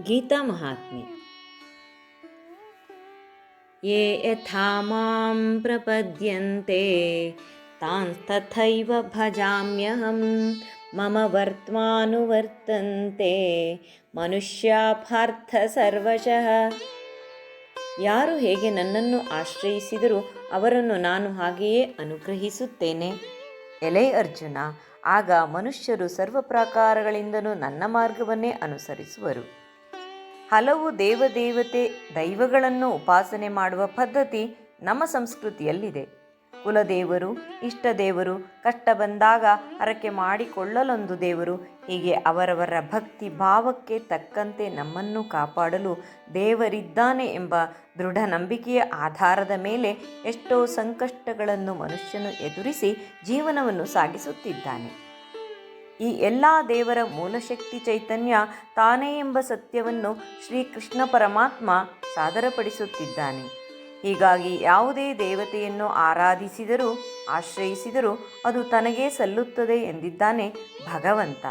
ಗೀತಾ ಮಹಾತ್ಮೆ. ಯೇ ಯಥಾ ಮಾಂ ಪ್ರಪದ್ಯಂತೆ ತಾನ್ ತಥೈವ ಭಜಾಮ್ಯಹಂ ಮಮ ವರ್ತ್ಮಾನುವರ್ತಂತೆ ಮನುಷ್ಯಾ ಪಾರ್ಥ ಸರ್ವಶಃ. ಯಾರು ಹೇಗೆ ನನ್ನನ್ನು ಆಶ್ರಯಿಸಿದರೂ ಅವರನ್ನು ನಾನು ಹಾಗೆಯೇ ಅನುಗ್ರಹಿಸುತ್ತೇನೆ. ಎಲೈ ಅರ್ಜುನ, ಆಗ ಮನುಷ್ಯರು ಸರ್ವ ಪ್ರಕಾರಗಳಿಂದಲೂ ನನ್ನ ಮಾರ್ಗವನ್ನೇ ಅನುಸರಿಸುವರು. ಹಲವು ದೈವಗಳನ್ನು ಉಪಾಸನೆ ಮಾಡುವ ಪದ್ಧತಿ ನಮ್ಮ ಸಂಸ್ಕೃತಿಯಲ್ಲಿದೆ. ಕುಲದೇವರು, ಇಷ್ಟದೇವರು, ಕಷ್ಟ ಬಂದಾಗ ಹರಕೆ ಮಾಡಿಕೊಳ್ಳಲೊಂದು ದೇವರು, ಹೀಗೆ ಅವರವರ ಭಕ್ತಿ ಭಾವಕ್ಕೆ ತಕ್ಕಂತೆ ನಮ್ಮನ್ನು ಕಾಪಾಡಲು ದೇವರಿದ್ದಾನೆ ಎಂಬ ದೃಢ ನಂಬಿಕೆಯ ಆಧಾರದ ಮೇಲೆ ಎಷ್ಟೋ ಸಂಕಷ್ಟಗಳನ್ನು ಮನುಷ್ಯನು ಎದುರಿಸಿ ಜೀವನವನ್ನು ಸಾಗಿಸುತ್ತಿದ್ದಾನೆ. ಈ ಎಲ್ಲ ದೇವರ ಮೂಲಶಕ್ತಿ ಚೈತನ್ಯ ತಾನೇ ಎಂಬ ಸತ್ಯವನ್ನು ಶ್ರೀಕೃಷ್ಣ ಪರಮಾತ್ಮ ಸಾದರಪಡಿಸುತ್ತಿದ್ದಾನೆ. ಹೀಗಾಗಿ ಯಾವುದೇ ದೇವತೆಯನ್ನು ಆರಾಧಿಸಿದರೂ ಆಶ್ರಯಿಸಿದರೂ ಅದು ತನಗೇ ಸಲ್ಲುತ್ತದೆ ಎಂದಿದ್ದಾನೆ ಭಗವಂತ.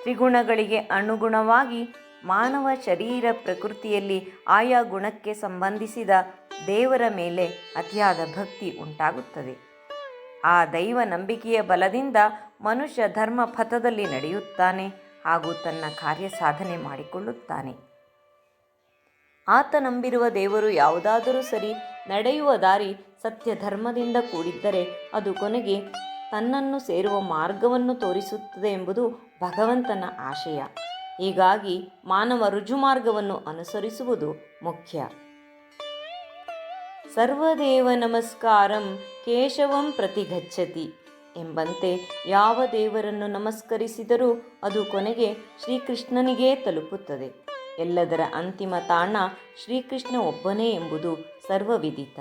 ತ್ರಿಗುಣಗಳಿಗೆ ಅನುಗುಣವಾಗಿ ಮಾನವ ಶರೀರ ಪ್ರಕೃತಿಯಲ್ಲಿ ಆಯಾ ಗುಣಕ್ಕೆ ಸಂಬಂಧಿಸಿದ ದೇವರ ಮೇಲೆ ಅತಿಯಾದ ಭಕ್ತಿ ಉಂಟಾಗುತ್ತದೆ. ಆ ದೈವ ನಂಬಿಕೆಯ ಬಲದಿಂದ ಮನುಷ್ಯ ಧರ್ಮ ಪಥದಲ್ಲಿ ನಡೆಯುತ್ತಾನೆ ಹಾಗೂ ತನ್ನ ಕಾರ್ಯ ಸಾಧನೆ ಮಾಡಿಕೊಳ್ಳುತ್ತಾನೆ. ಆತ ನಂಬಿರುವ ದೇವರು ಯಾವುದಾದರೂ ಸರಿ ನಡೆಯುವ ದಾರಿ ಸತ್ಯ ಧರ್ಮದಿಂದ ಕೂಡಿದ್ದರೆ ಅದು ಕೊನೆಗೆ ತನ್ನನ್ನು ಸೇರುವ ಮಾರ್ಗವನ್ನು ತೋರಿಸುತ್ತದೆ ಎಂಬುದು ಭಗವಂತನ ಆಶಯ. ಹೀಗಾಗಿ ಮಾನವ ರುಜುಮಾರ್ಗವನ್ನು ಅನುಸರಿಸುವುದು ಮುಖ್ಯ. ಸರ್ವದೇವ ನಮಸ್ಕಾರಂ ಕೇಶವಂ ಪ್ರತಿಗಚ್ಚತಿ ಎಂಬಂತೆ ಯಾವ ದೇವರನ್ನು ನಮಸ್ಕರಿಸಿದರೂ ಅದು ಕೊನೆಗೆ ಶ್ರೀಕೃಷ್ಣನಿಗೇ ತಲುಪುತ್ತದೆ. ಎಲ್ಲದರ ಅಂತಿಮ ತಾಣ ಶ್ರೀಕೃಷ್ಣ ಒಬ್ಬನೇ ಎಂಬುದು ಸರ್ವವಿದಿತ.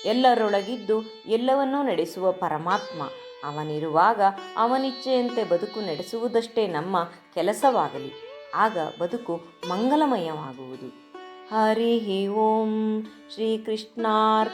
ಎಲ್ಲರೊಳಗಿದ್ದು ಎಲ್ಲವನ್ನೂ ನಡೆಸುವ ಪರಮಾತ್ಮ ಅವನಿರುವಾಗ ಅವನಿಚ್ಛೆಯಂತೆ ಬದುಕು ನಡೆಸುವುದಷ್ಟೇ ನಮ್ಮ ಕೆಲಸವಾಗಲಿ. ಆಗ ಬದುಕು ಮಂಗಲಮಯವಾಗುವುದು. ಹರಿ ಓಂ ಶ್ರೀಕೃಷ್ಣಾರ್ಪಣಮಸ್ತು.